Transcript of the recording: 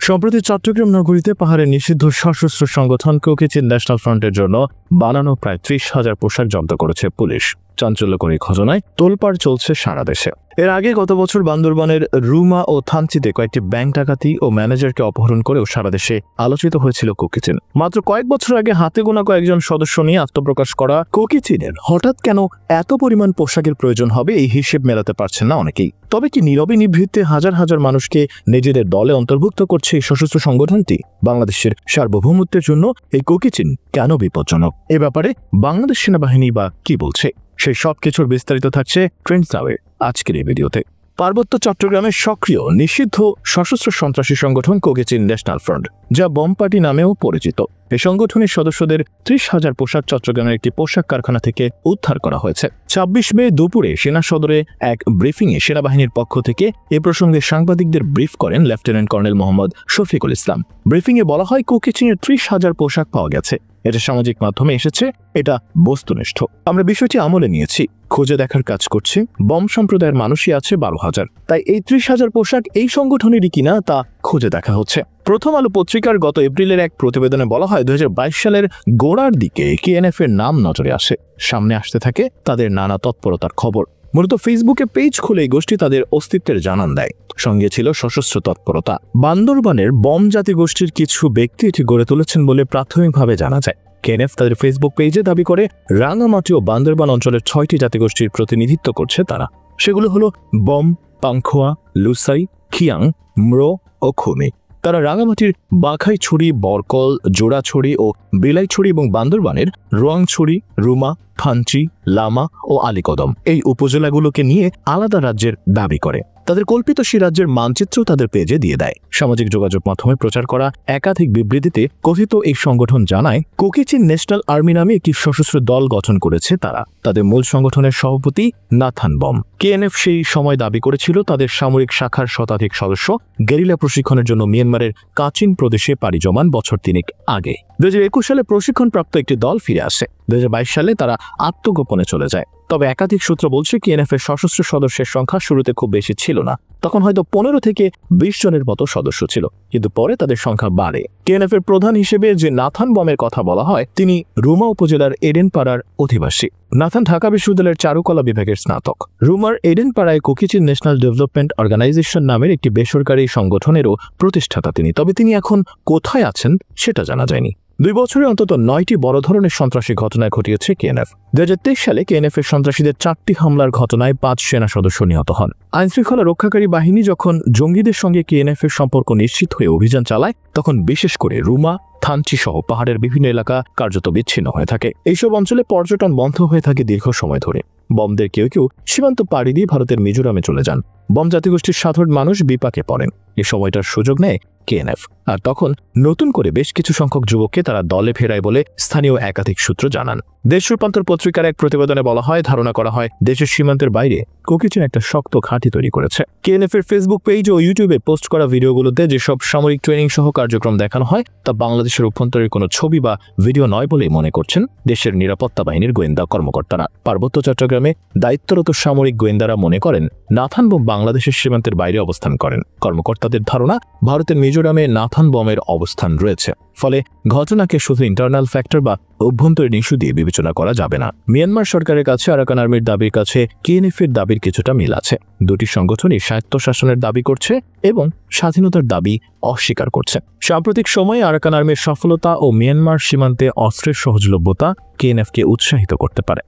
সম্প্রতি চট্টগ্রাম নগরীতে পাহাড়ে নিষিদ্ধ সশস্ত্র সংগঠন কোকিচিন ন্যাশনাল ফ্রন্টের জন্য বানানো প্রায় ৩০,০০০ পোশাক জব্দ করেছে পুলিশ। চাঞ্চল্যকর এই ঘটনায় তোলপাড় চলছে সারা দেশে। এর আগে গত বছর বান্দরবানের রুমা ও থানচিতে কয়েকটি ব্যাংক ডাকাতি ও ম্যানেজারকে অপহরণ করেও সারা দেশে আলোচিত হয়েছিল কোকিচিন। মাত্র কয়েক বছর আগে হাতে গোনা কয়েকজন সদস্য নিয়ে আত্মপ্রকাশ করা কোকিচিনের হঠাৎ কেন এত পরিমাণ পোশাকের প্রয়োজন হবে এই হিসেব মেলাতে পারছেন না অনেকেই। তবে কি নীরবে নিভৃতে হাজার হাজার মানুষকে নিজেদের দলে অন্তর্ভুক্ত করছে এই সশস্ত্র সংগঠনটি? বাংলাদেশের সার্বভৌমত্বের জন্য এই কোকিচিন কেন বিপজ্জনক? এ ব্যাপারে বাংলাদেশ সেনাবাহিনী বা কি বলছে, সেই সব কিছুর বিস্তারিত থাকছে ট্রেন্ডস নাওয়ে আজকের এই ভিডিওতে। পার্বত্য চট্টগ্রামের সক্রিয় নিষিদ্ধ সশস্ত্র সন্ত্রাসী সংগঠন কোকিচিন ন্যাশনাল ফ্রন্ট, যা বম পার্টি নামেও পরিচিত। এই সংগঠনের সদস্যদের ৩০,০০০ পোশাক চট্টগ্রামের একটি পোশাক কারখানা থেকে উদ্ধার করা হয়েছে। ২৬ মে দুপুরে সেনা সদরে এক ব্রিফিংয়ে সেনাবাহিনীর পক্ষ থেকে এ প্রসঙ্গে সাংবাদিকদের ব্রিফ করেন লেফটেন্যান্ট কর্নেল মোহাম্মদ শফিকুল ইসলাম। ব্রিফিংয়ে বলা হয়, কোকিচিনের ৩০,০০০ পোশাক পাওয়া গেছে। এটা সামাজিক মাধ্যমে এসেছে, এটা বস্তুনিষ্ঠ। আমরা বিষয়টি আমলে নিয়েছি, খুঁজে দেখার কাজ করছি। বম সম্প্রদায়ের মানুষই আছে ১২,০০০, তাই এই ৩০,০০০ পোশাক এই সংগঠনেরই কিনা তা খুঁজে দেখা হচ্ছে। প্রথম আলো পত্রিকার গত এপ্রিলের এক প্রতিবেদনে বলা হয়, ২০২২ সালের গোড়ার দিকে কেএনএফ এর নাম নজরে আসে। সামনে আসতে থাকে তাদের নানা তৎপরতার খবর। মূলত ফেসবুকে পেজ খুলে এই গোষ্ঠী তাদের অস্তিত্বের জানান দেয়। সঙ্গে ছিল সশস্ত্র তৎপরতা। বান্দরবানের বম জাতি গোষ্ঠীর কিছু ব্যক্তি এটি গড়ে তুলেছেন বলে প্রাথমিকভাবে জানা যায়। কেএনএফ তাদের ফেসবুক পেজে দাবি করে রাঙামাটি ও বান্দরবান অঞ্চলের ৬টি জাতিগোষ্ঠীর প্রতিনিধিত্ব করছে তারা। সেগুলো হলো বম, পাংখোয়া, লুসাই, খিয়াং, ম্রো ও খুমি। তারা রাঙামাটির বাঘাইছড়ি, বরকল, জোড়াছড়ি ও বিলাইছড়ি এবং বান্দরবানের রোয়াংছড়ি, রুমা, থানচি, লামা ও আলীকদম এই উপজেলাগুলোকে নিয়ে আলাদা রাজ্যের দাবি করে। তাদের কল্পিত সেই রাজ্যের মানচিত্র তাদের পেজে দিয়ে দেয়। সামাজিক যোগাযোগ মাধ্যমে প্রচার করা একাধিক বিবৃতিতে কথিত এই সংগঠন জানায়, কোকিচিন ন্যাশনাল আর্মি নামে একটি সশস্ত্র দল গঠন করেছে তারা। তাদের মূল সংগঠনের সভাপতি নাথান বম। কেএনএফ সেই সময় দাবি করেছিল তাদের সামরিক শাখার শতাধিক সদস্য গেরিলা প্রশিক্ষণের জন্য মিয়ানমারের কাচিন প্রদেশে পাড়ি জমান বছর তিনেক আগে। ২০২১ সালে প্রশিক্ষণপ্রাপ্ত একটি দল ফিরে আসে। ২০২২ সালে তারা আত্মগোপনে চলে যায়। তবে একাধিক সূত্র বলছে, কেএনএফ এর সশস্ত্র সদস্যের সংখ্যা শুরুতে খুব বেশি ছিল না। তখন হয়তো ১৫ থেকে ২০ জনের মতো সদস্য ছিল, কিন্তু পরে তাদের সংখ্যা বাড়ে। কেএনএফ এর প্রধান হিসেবে যে নাথান বমের কথা বলা হয়, তিনি রুমা উপজেলার এডেনপাড়ার অধিবাসী। নাথান ঢাকা বিশ্ববিদ্যালয়ের চারুকলা বিভাগের স্নাতক। রুমার এডেনপাড়ায় কোকিচিন ন্যাশনাল ডেভেলপমেন্ট অর্গানাইজেশন নামের একটি বেসরকারি সংগঠনেরও প্রতিষ্ঠাতা তিনি। তবে তিনি এখন কোথায় আছেন সেটা জানা যায়নি। ২ বছরে অন্তত ৯টি বড় ধরনের সন্ত্রাসী ঘটনা ঘটিয়েছে কেএনএফ। ২০২৩ সালে কেএনএফ এর সন্ত্রাসীদের ৪টি হামলার ঘটনায় ৫ সেনা সদস্য নিহত হন। আইনশৃঙ্খলা রক্ষাকারী বাহিনী যখন জঙ্গিদের সঙ্গে কেএনএফ এর সম্পর্ক নিশ্চিত হয়ে অভিযান চালায়, তখন বিশেষ করে রুমা, থানচি সহ পাহাড়ের বিভিন্ন এলাকা কার্যত বিচ্ছিন্ন হয়ে থাকে। এইসব অঞ্চলে পর্যটন বন্ধ হয়ে থাকে দীর্ঘ সময় ধরে। বমদের কেউ কেউ সীমান্ত পাড়ি দিয়ে ভারতের মিজোরামে চলে যান। বম জাতিগোষ্ঠীর সাধারণ মানুষ বিপাকে পড়েন। এই সময়টার সুযোগ নেয় কেএনএফ, আর তখন নতুন করে বেশ কিছু সংখ্যক যুবককে তারা দলে ফেরায় বলে স্থানীয় একাধিক সূত্র জানান। দেশ রূপান্তর পত্রিকার এক প্রতিবেদনে বলা হয়, ধারণা করা হয় দেশের সীমান্তের বাইরে কোকিচিন একটা শক্ত ঘাঁটি তৈরি করেছে। কেএনএফ এর ফেসবুক পেজ ও ইউটিউবে পোস্ট করা ভিডিওগুলোতে যেসব সামরিক ট্রেনিং সহ কার্যক্রম দেখানো হয়, তা বাংলাদেশের অভ্যন্তরের কোনো ছবি বা ভিডিও নয় বলেই মনে করছেন দেশের নিরাপত্তা বাহিনীর গোয়েন্দা কর্মকর্তারা। পার্বত্য চট্টগ্রামে দায়িত্বরত সামরিক গোয়েন্দারা মনে করেন নাথান বম বাংলাদেশের সীমান্তের বাইরে অবস্থান করেন। কর্মকর্তাদের ধারণা, ভারতের মিজোরামে নাথান বমের অবস্থান রয়েছে। ফলে ঘটনাকে শুধু ইন্টারনাল ফ্যাক্টর বা অভ্যন্তরীণ ইস্যু দিয়ে বিবেচনা করা যাবে না। মিয়ানমার সরকারের কাছে আরাকান আর্মির দাবির কাছে কেএনএফ এর দাবির কিছুটা মিল আছে। দুটি সংগঠনই স্বায়ত্তশাসনের দাবি করছে এবং স্বাধীনতার দাবি অস্বীকার করছে। সাম্প্রতিক সময়ে আরাকান আর্মির সফলতা ও মিয়ানমার সীমান্তে অস্ত্রের সহজলভ্যতা কেএনএফকে উৎসাহিত করতে পারে।